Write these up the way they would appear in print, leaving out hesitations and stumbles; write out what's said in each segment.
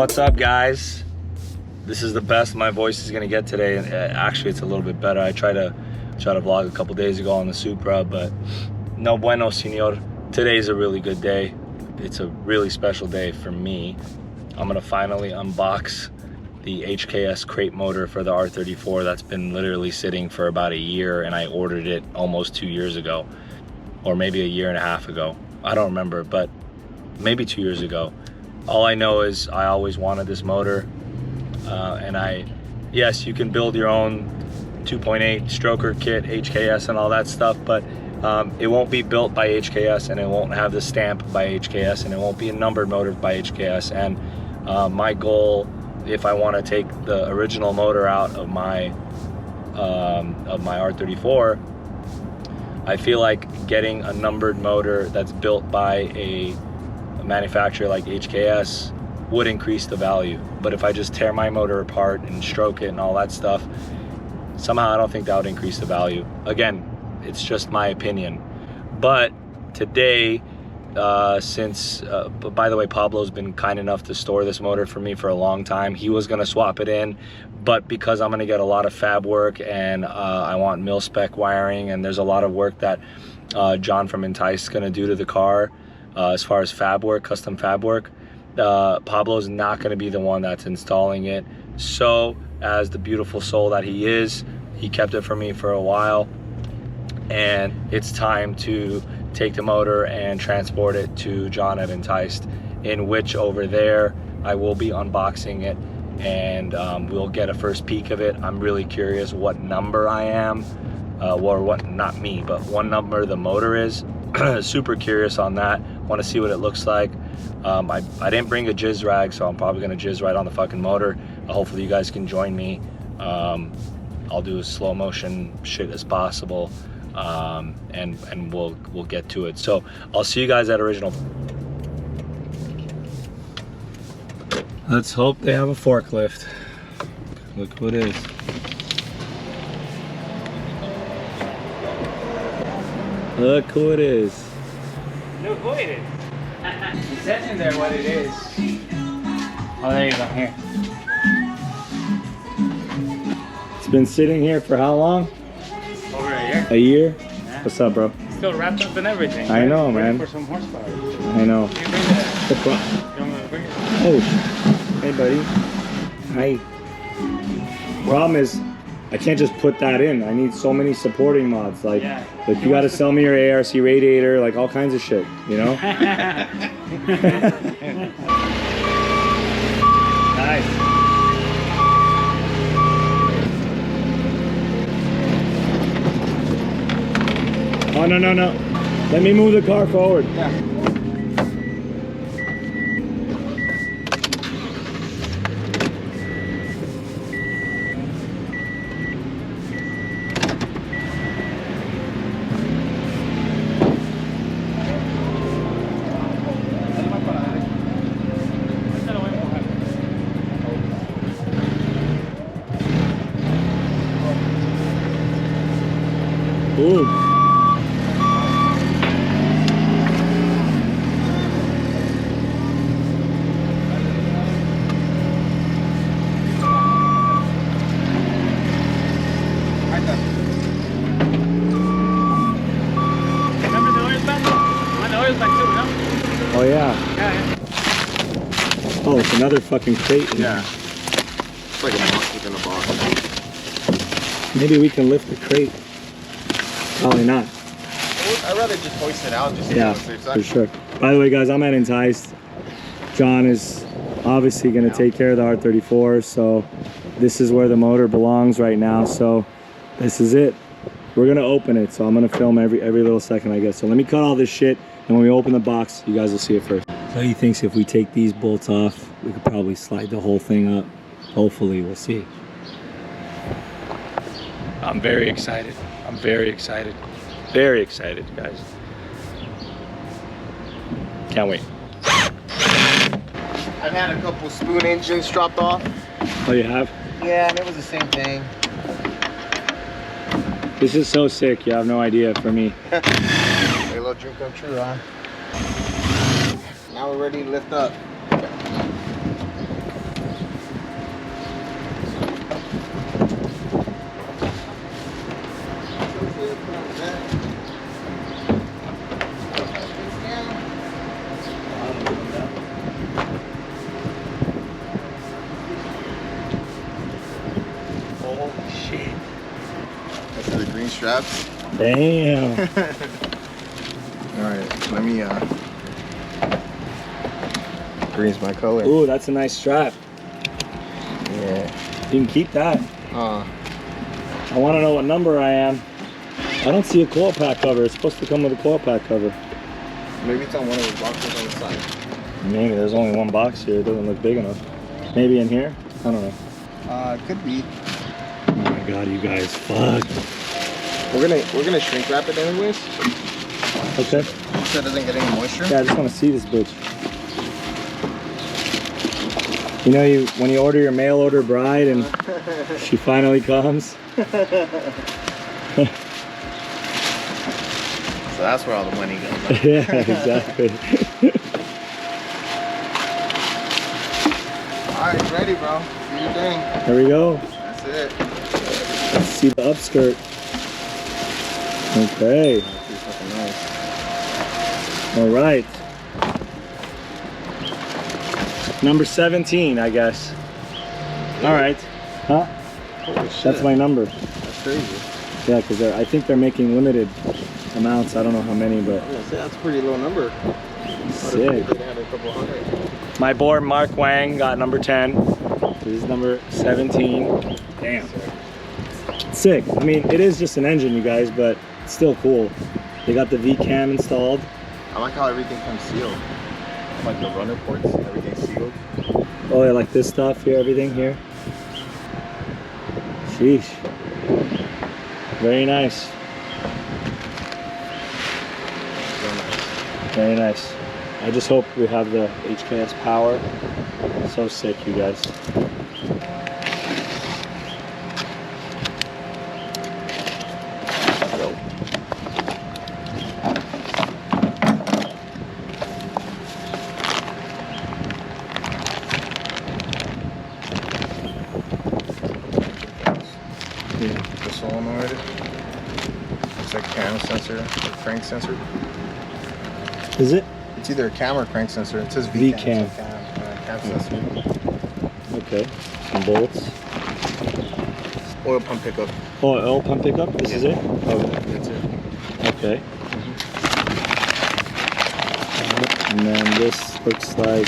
What's up, guys? This is the best my voice is gonna get today, and actually it's a little bit better. I tried to vlog a couple days ago on the Supra, but no bueno, senor. Today's a really good day. It's a really special day for me. I'm gonna finally unbox the HKS crate motor for the R34 that's been literally sitting for about a year, and I ordered it almost 2 years ago, or maybe a year and a half ago. I don't remember, but maybe 2 years ago. All I know is I always wanted this motor, and yes, you can build your own 2.8 stroker kit, HKS and all that stuff, but it won't be built by HKS, and it won't have the stamp by HKS, and it won't be a numbered motor by HKS. And my goal, if I want to take the original motor out of my R34, I feel like getting a numbered motor that's built by a manufacturer like HKS would increase the value. But if I just tear my motor apart and stroke it and all that stuff, somehow I don't think that would increase the value. Again, it's just my opinion. But today, by the way, Pablo's been kind enough to store this motor for me for a long time. He was gonna swap it in, but because I'm gonna get a lot of fab work and I want mil-spec wiring, and there's a lot of work that John from Entice is gonna do to the car as far as fab work, custom fab work, Pablo's not gonna be the one that's installing it. So, as the beautiful soul that he is, he kept it for me for a while, and it's time to take the motor and transport it to John at Enticed, in which over there I will be unboxing it, and we'll get a first peek of it. I'm really curious what number I am, or what, not me, but what number the motor is. Super curious on that. Want to see what it looks like. I didn't bring a jizz rag, so I'm probably gonna jizz right on the fucking motor. Hopefully you guys can join me. I'll do as slow motion shit as possible, and we'll get to it. So I'll see you guys at original. Let's hope they have a forklift. Look who it is. Look who it is. Look who it is. It says in there what it is. Oh, there you go, here. It's been sitting here for how long? Over a year. A year? Yeah. What's up, bro? Still wrapped up in everything. I know, man. For some horsepower. I know. Can you bring that? The front. You want me to bring it? Oh, hey, buddy. Hi. Problem is, I can't just put that in. I need so many supporting mods. Like you gotta sell me your ARC radiator, like all kinds of shit, you know? Nice. Oh, no, no, no. Let me move the car forward. Yeah. Ooh. Remember the oil pan? On the oil pan too, no? Oh, yeah. Yeah. Oh, it's another fucking crate. Yeah. It's like a box within a box. Maybe we can lift the crate. Probably not. I'd rather just hoist it out. Just Yeah, for sure. By the way, guys, I'm at Enticed. John is obviously going to take care of the R34, so this is where the motor belongs right now. So this is it. We're going to open it, so I'm going to film every little second, I guess. So let me cut all this shit, and when we open the box, you guys will see it first. So he thinks if we take these bolts off, we could probably slide the whole thing up. Hopefully, we'll see. I'm very excited. I'm very excited. Very excited, guys. Can't wait. I've had a couple spoon engines dropped off. Oh, you have? Yeah, and it was the same thing. This is so sick. You have no idea for me. A little dream come true, huh? Now we're ready to lift up. Oh shit. That's the green straps. Damn. Alright, let me green's my color. Ooh, that's a nice strap. Yeah. You can keep that. Uh, I want to know what number I am. I don't see a coil pack cover. It's supposed to come with a coil pack cover. maybe it's on one of the boxes on the side. Maybe there's only one box here. It doesn't look big enough. Maybe in here? I don't know. Could be. Oh my god, you guys, fuck. We're gonna shrink wrap it anyways. Okay. So it doesn't get any moisture. Yeah, I just want to see this bitch. You know, when you order your mail order bride and she finally comes. So that's where all the money goes. Right? Yeah, exactly. Alright, ready, bro. Do your thing. There we go. That's it. Let's see the upskirt. Okay. That's fucking nice. All right. Number 17, I guess. All right. Huh? Holy shit. That's my number. That's crazy. Yeah, because I think they're making limited amounts. I don't know how many, but I'm gonna say that's a pretty low number. sick. They had a couple hundred. My boy Mark Wang got number 10. This is number 17. Damn. Sick. I mean, it is just an engine, you guys, but it's still cool. They got the V-cam installed. I like how everything comes sealed. Like the runner ports, everything's sealed. Oh, yeah, like this stuff here, everything here. Sheesh. Very nice. Very nice. I just hope we have the HKS power. So sick, you guys. The solenoid. It's a cam sensor, or crank sensor. Is it? It's either a cam or crank sensor. It says V-cam. Cam sensor. Okay. Some bolts. Oil pump pickup. Oh, oil pump pickup? This is it? Oh, That's it. okay. And then this looks like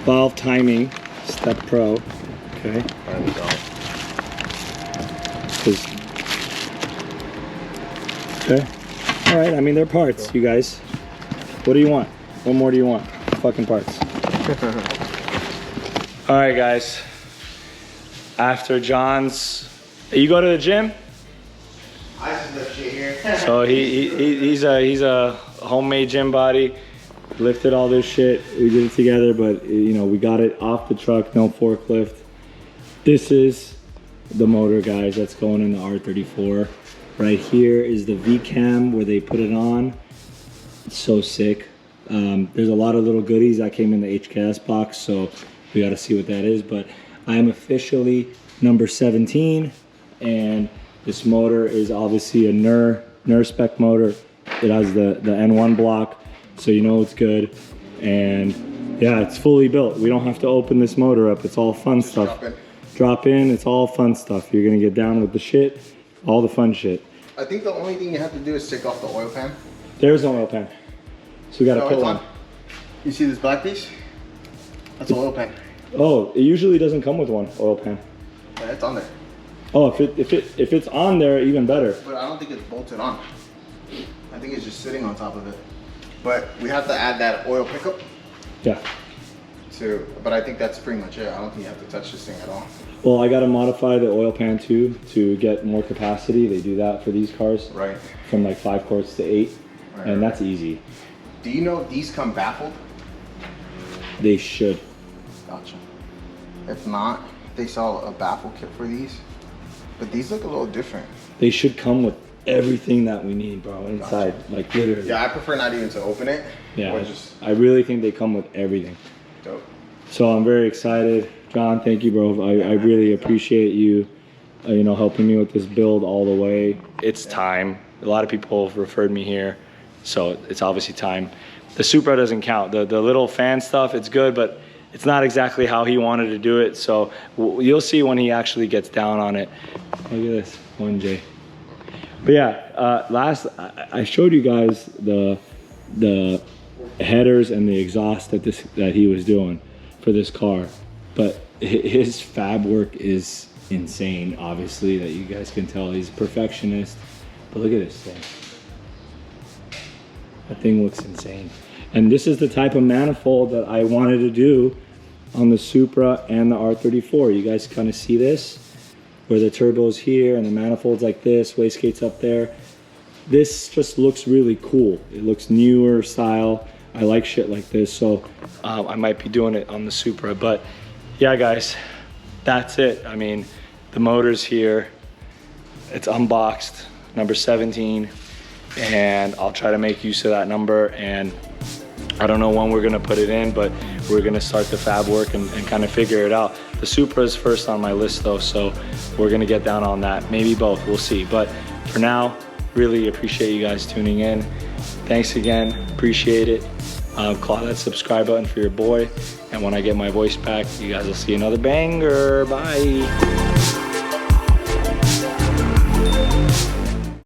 valve timing, Step Pro. Okay. There we go. Okay. All right. I mean, they're parts, you guys. What do you want? What more do you want? Fucking parts. All right, guys. After John's, you go to the gym. I just left shit here. So he's a homemade gym body. Lifted all this shit. We did it together, but you know, we got it off the truck, no forklift. This is the motor, guys, that's going in the R34. Right here is the V-cam where they put it on. It's so sick. There's a lot of little goodies that came in the HKS box, so we got to see what that is. But I am officially number 17, and this motor is obviously a NER spec motor. It has the N1 block, so you know it's good. And yeah, it's fully built. We don't have to open this motor up. It's all fun stuff. Drop in, it's all fun stuff. You're gonna get down with the shit, all the fun shit. I think the only thing you have to do is take off the oil pan. There's no oil pan, so we gotta put it's one. You see this black piece? That's an oil pan. Oh, it usually doesn't come with one oil pan. Yeah, it's on there. Oh, if it's on there, even better. But I don't think it's bolted on. I think it's just sitting on top of it. But we have to add that oil pickup Yeah. but I think that's pretty much it. I don't think you have to touch this thing at all. Well, I gotta modify the oil pan too to get more capacity. They do that for these cars. Right. From like 5 quarts to 8, and that's easy. Do you know these come baffled? They should. Gotcha. If not, they sell a baffle kit for these. But these look a little different. They should come with everything that we need, bro, inside. Gotcha. Like literally. Yeah, I prefer not even to open it. Yeah. Or just I really think they come with everything. dope. So I'm very excited. John, thank you, bro. I really appreciate you, you know, helping me with this build all the way. It's time. A lot of people have referred me here, so it's obviously time. The Supra doesn't count. The little fan stuff, it's good, but it's not exactly how he wanted to do it. So you'll see when he actually gets down on it. Look at this, 1J. But yeah, last I showed you guys the headers and the exhaust that he was doing for this car. But his fab work is insane, obviously, that you guys can tell. He's a perfectionist. But look at this thing. That thing looks insane. And this is the type of manifold that I wanted to do on the Supra and the R34. You guys kind of see this? Where the turbo's here and the manifold's like this, wastegate's up there. This just looks really cool. It looks newer style. I like shit like this, so I might be doing it on the Supra. But yeah, guys, that's it. I mean, the motor's here. It's unboxed, number 17, and I'll try to make use of that number. And I don't know when we're gonna put it in, but we're gonna start the fab work and kind of figure it out. The Supra is first on my list though, so we're gonna get down on that. Maybe both, we'll see. But for now, really appreciate you guys tuning in. Thanks again, appreciate it. Claw that subscribe button for your boy. And when I get my voice back, you guys will see another banger. Bye.